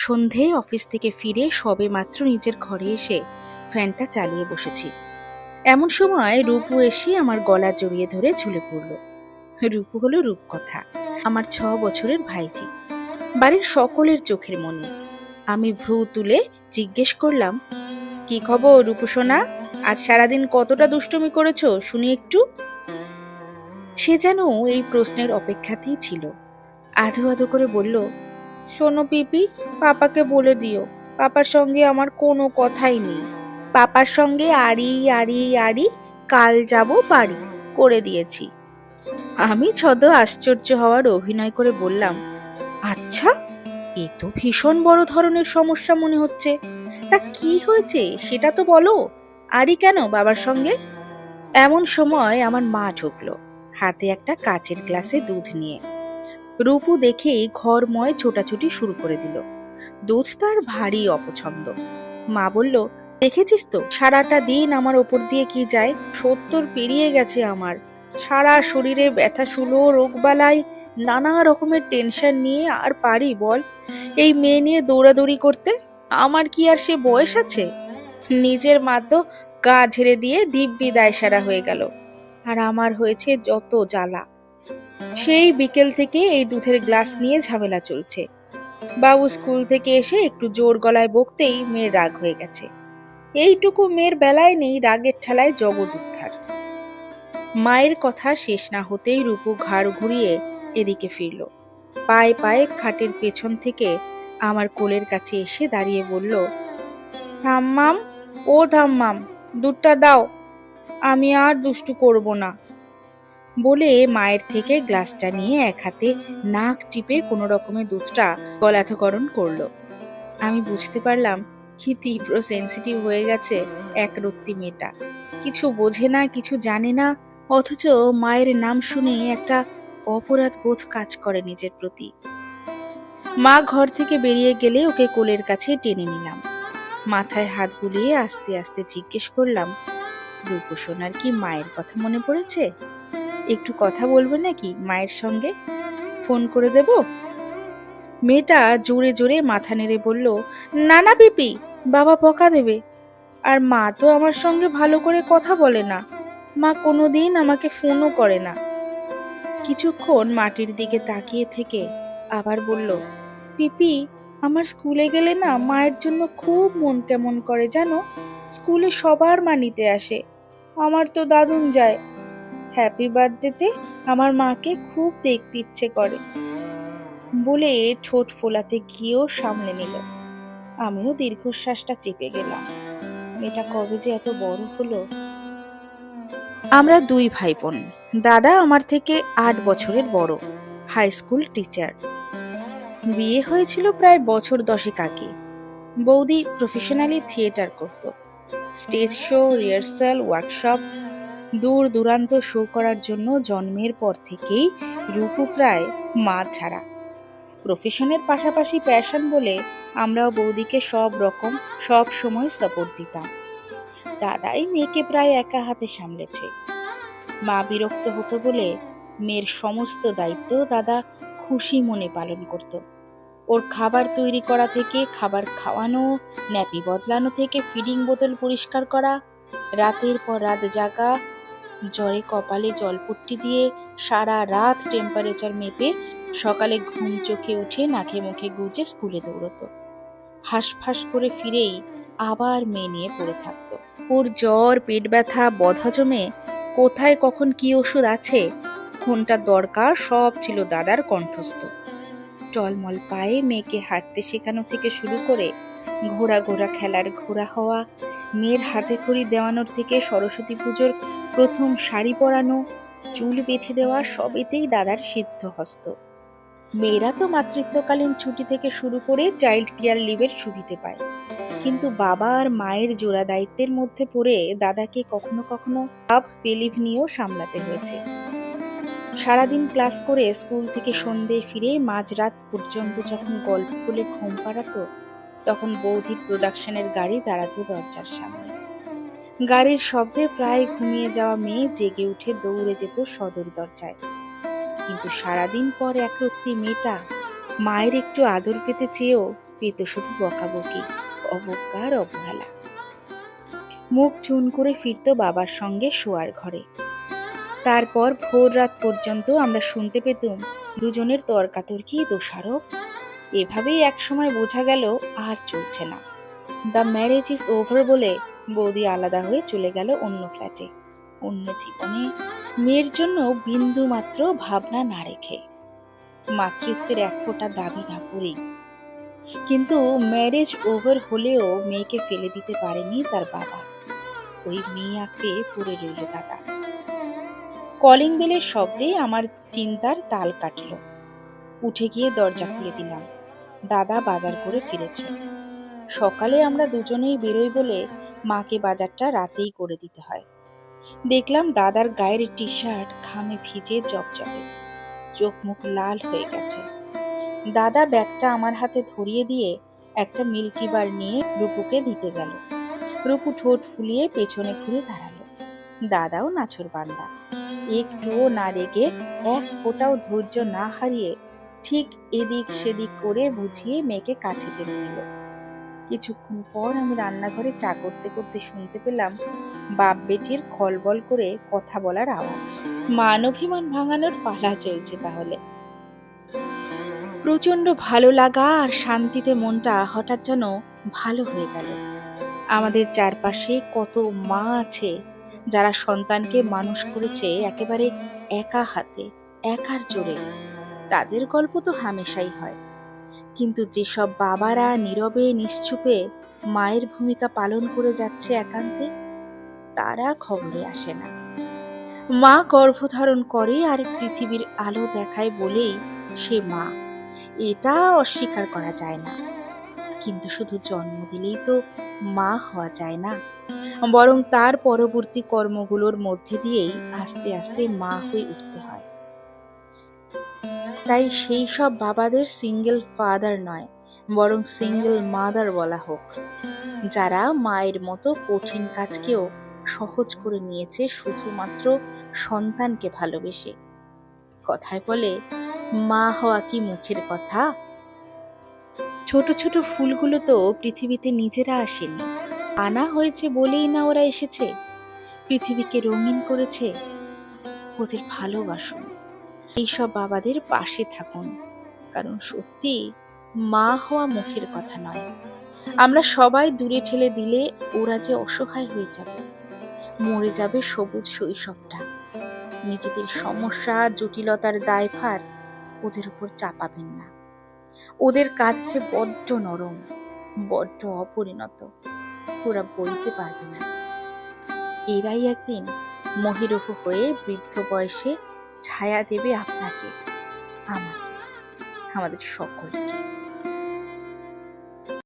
সন্ধে অফিস থেকে ফিরে সবে মাত্র নিজের ঘরে এসে ফ্যানটা চালিয়ে বসেছি। এমন সময় রূপু এসে আমার গলা জড়িয়ে ধরে ঝুলে পড়ল। রূপু হলো রূপকথা, আমার 6 বছরের ভাইজি, বাড়ির সকলের চোখের মনি। আমি ভ্রু তুলে জিজ্ঞেস করলাম, কি খবর রূপু সোনা? আজ সারাদিন কতটা দুষ্টুমি করেছো শুনি একটু। সে যেন এই প্রশ্নের অপেক্ষাতেই ছিল। আধো আধো করে বলল, শোনো পিপি, পাপাকে বলে দিও পাপার সঙ্গে আমার কোনো কথাই নেই। পাপার সঙ্গে আড়ি আড়ি আড়ি, কাল যাব বাড়ি করে দিয়েছি। আমি ছদ্ম আশ্চর্য হওয়ার অভিনয় করে বললাম, আচ্ছা, এ তো ভীষণ বড় ধরনের সমস্যা মনে হচ্ছে। তা কি হয়েছে সেটা তো বলো। আড়ি কেন বাবার সঙ্গে? এমন সময় আমার মা ঢুকলো, হাতে একটা কাচের গ্লাসে দুধ নিয়ে। রূপু দেখেই ঘরময় ছোটাছুটি শুরু করে দিল। দুধ তার ভারী অপছন্দ। মা বলল, দেখেছিস তো সারাটা দিন আমার ওপর দিয়ে কি যায়। 70 পেরিয়ে গেছে আমার। সারা শরীরে ব্যথা শুলো, রোগবালাই, নানা রকমের টেনশন নিয়ে আর পারি বল এই মেয়ে নিয়ে দৌড়াদৌড়ি করতে? আমার কি আর সে বয়স আছে? নিজের মা তো গা ঝেড়ে দিয়ে দিব্যি দায়সারা হয়ে গেল, আর আমার হয়েছে যত জ্বালা। সেই বিকেল থেকে এই দুধের গ্লাস নিয়ে ঝামেলা চলছে। বাবু স্কুল থেকে এসে একটু জোর গলায় বকতেই মেয়ের রাগ হয়ে গেছে। এইটুকু মেয়ের বেলায় নেই রাগের ঠেলায় জগৎ উদ্ধার। মায়ের কথা শেষ না হতেই রূপু ঘাড় ঘুরিয়ে এদিকে ফিরল। পায়ে পায়ে খাটের পেছন থেকে আমার কোলের কাছে এসে দাঁড়িয়ে বলল, ধাম্মাম, ও ধাম্মাম, দুধটা দাও, আমি আর দুষ্টু করব না। বলে মায়ের থেকে গ্লাসটা নিয়ে এক হাতে নাক টিপে কোনো রকমের দুধটা গলাধকরণ করলো। আমি বুঝতে পারলাম কি তীব্র সেন্সিটিভ হয়ে গেছে একরত্তি মেয়েটা। কিছু বোঝে না, কিছু জানে না, অথচ মায়ের নাম শুনে একটা অপরাধ বোধ কাজ করে নিজের প্রতি। মা ঘর থেকে বেরিয়ে গেলে ওকে কোলের কাছে টেনে নিলাম। মাথায় হাত বুলিয়ে আস্তে আস্তে জিজ্ঞেস করলাম, রূপসোনার কি মায়ের কথা মনে পড়েছে? একটু কথা বলবে নাকি মায়ের সঙ্গে? ফোন করে দেব? মেয়েটা জোরে জোরে মাথা নেড়ে বলল, না না পিপি, বাবা বকা দেবে। আর মা তো আমার সঙ্গে ভালো করে কথা বলে না। মা কোনোদিন আমাকে ফোনও করে না। কিছুক্ষণ মাটির দিকে তাকিয়ে থেকে আবার বলল, পিপি, আমার স্কুলে গেলে না মায়ের জন্য খুব মন কেমন করে জানো। স্কুলে সবার মা নিতে আসে, আমার তো দারুণ যায়। হ্যাপি বার্থডেতে আমার মাকে খুব দেখতে ইচ্ছে করে। বলে ঠোঁট ফোলাতে গিয়েও সামলে নিল। আমিও দীর্ঘশ্বাসটা চেপে গেলাম। মেয়েটা কবে যে এত বড় হলো। আমরা 2 ভাই বোন। দাদা আমার থেকে 8 বছরের বড়, হাই স্কুল টিচার। বিয়ে হয়েছিল প্রায় বছর 10 আগে। বৌদি প্রফেশনালি থিয়েটার করত। স্টেজ শো, রিহার্সাল, ওয়ার্কশপ, দূর দূরান্ত শো করার জন্য জন্মের পর থেকেই রূপু প্রায় মা ছাড়া। প্রফেশনের পাশাপাশি প্যাশন বলে আমরাও বৌদিকে সব রকম সব সময় সাপোর্ট দিতাম। দাদাই মেয়েকে প্রায় একা হাতে সামলেছে। মা বিরক্ত হতো বলে মেয়ের সমস্ত দায়িত্ব দাদা খুশি মনে পালন করত। ওর খাবার তৈরি করা থেকে খাবার খাওয়ানো, ন্যাপি বদলানো থেকে ফিডিং বোতল পরিষ্কার করা, রাতের পর রাত জাগা, জ্বরে কপালে জলপট্টি দিয়ে সারা রাত টেম্পারেচার মেপে সকালে ঘুম চোখে উঠে নাকে মুখে গুজে স্কুলে দৌড়তো। হাঁসফাঁস করে ফিরেই আবার মেয়ে নিয়ে পড়ে থাকতো। ওর জ্বর, পেট ব্যথা, বদহজমে কোথায় কখন কি ওষুধ আছে, কোনটা দরকার সব ছিল দাদার কণ্ঠস্থ। টলমল পায়ে মেয়েকে হাঁটতে শেখানো থেকে শুরু করে ঘোড়া ঘোড়া খেলার ঘোড়া হওয়া, মেয়ের হাতে খড়ি দেওয়ানোর থেকে সরস্বতী পুজোর প্রথম শাড়ি পরানো, চুল বেঁধে দেওয়া, সবেতেই দাদার সিদ্ধ হস্ত। মেয়েরা তো মাতৃত্বকালীন ছুটি থেকে শুরু করে চাইল্ড কেয়ার লিভের সুবিধে পায়, কিন্তু বাবা আর মায়ের জোড়া দায়িত্বের মধ্যে পড়ে দাদাকে কখনো কখনো হাফ পে লিভ নিয়েও সামলাতে হয়েছে। সারাদিন ক্লাস করে স্কুল থেকে সন্ধে ফিরে মাঝরাত পর্যন্ত যখন গল্প বলে ঘুম পাড়াতো, তখন বৌদির প্রোডাকশনের গাড়ি দাঁড়াতো দরজার সামনে। গাড়ির শব্দে প্রায় ঘুমিয়ে যাওয়া মেয়ে জেগে উঠে দৌড়ে যেত সদর দরজায়। কিন্তু সারাদিন পর একরত্তি মেয়েটা মায়ের একটু আদর পেতে চেয়েও পেত শুধু বকাবকি, অবজ্ঞা আর অবহেলা। মুখ চুন করে ফিরত বাবার সঙ্গে শোয়ার ঘরে। তারপর ভোর রাত পর্যন্ত আমরা শুনতে পেতুম দুজনের তর্কাতর্কি, দোষারোপ। এভাবেই একসময় বোঝা গেল আর চলছে না। দ্য ম্যারেজ ইজ ওভার বলে বৌদি আলাদা হয়ে চলে গেল অন্য ফ্ল্যাটে, অন্য জীবনে, মেয়ের জন্য বিন্দু মাত্র ভাবনা না রেখে, মাতৃত্বের এক ফোঁটা দাবি না করেই। কিন্তু ম্যারেজ ওভার হলেও মেয়েকে ফেলে দিতে পারেনি তার বাবা। ওই মেয়ে আঁকড়ে পড়ে রইল দাদা। কলিং বেলের শব্দে আমার চিন্তার তাল কাটল। উঠে গিয়ে দরজা খুলে দিলাম। দাদা বাজার করে ফিরেছে। সকালে আমরা দুজনেই বেরোই বলে মাকে বাজারটা রাতেই করে দিতে হয়। দেখলাম দাদার গায়ের টি শার্ট ঘামে ভিজে জবজবে, চোখ মুখ লাল হয়ে গেছে। দাদা ব্যাগটা আমার হাতে ধরিয়ে দিয়ে একটা মিল্কি বার নিয়ে রূপুকে দিতে গেল। রূপু ঠোঁট ফুলিয়ে পেছনে ঘুরে দাঁড়ালো। দাদাও নাছোড়বান্দা, একটুও না রেগে, এক ফোঁটাও ধৈর্য না হারিয়ে ঠিক এদিক সেদিক করে বুঝিয়ে মেয়েকে কাছে টেনে নিল। কিছুক্ষণ পর আমি রান্নাঘরে চা করতে করতে শুনতে পেলাম বাপ বেটির খলবল করে কথা বলার আওয়াজ। মান অভিমান ভাঙানোর পালা চলছে তাহলে। প্রচন্ড ভালো লাগা আর শান্তিতে মনটা হঠাৎ যেন ভালো হয়ে গেল। আমাদের চারপাশে কত মা আছে যারা সন্তানকে মানুষ করেছে একেবারে একা হাতে, একার জোরে। তাদের গল্প তো হামেশাই হয়। কিন্তু যেসব বাবারা নীরবে নিশ্চুপে মায়ের ভূমিকা পালন করে যাচ্ছে একান্তে, তারা খবরে আসে না। মা গর্ভধারণ করে আর পৃথিবীর আলো দেখায় বলেই সে মা, এটা অস্বীকার করা যায় না। কিন্তু শুধু জন্ম দিলেই তো মা হওয়া যায় না, বরং তার পরবর্তী কর্মগুলোর মধ্যে দিয়েই আস্তে আস্তে মা হয়ে উঠতে হয়। তাই সেই সব বাবাদের সিঙ্গেল ফাদার নয়, বরং সিঙ্গেল মাদার বলা হোক, যারা মায়ের মতো কঠিন কাজকেও সহজ করে নিয়েছে শুধুমাত্র সন্তানকে ভালোবেসে। কথায় বলে, মা হওয়া কি মুখের কথা? ছোট ছোট ফুলগুলো তো পৃথিবীতে নিজেরা আসেনি, আনা হয়েছে বলেই না ওরা এসেছে, পৃথিবীকে রঙিন করেছে। ওদের ভালোবাসুন, এইসব বাবাদের পাশে থাকুন, কারণ সত্যি মা হওয়া মুখের কথা নয়। আমরা সবাই দূরে ঠেলে দিলে ওরা যে অসহায় হয়ে যাবে, মরে যাবে সবুজ শৈশবটা। নিজেদের সমস্যা, জটিলতার দায়ভার ওদের উপর চাপাবেন না। ওদের কাজ যে বড্ড নরম, বড্ড অপরিণত, ওরা বইতে পারবে না। এরাই একদিন মহিরুহ হয়ে বৃদ্ধ বয়সে ছায়া দেবে আপনাকে, আমাকে, আমাদের সকলকে।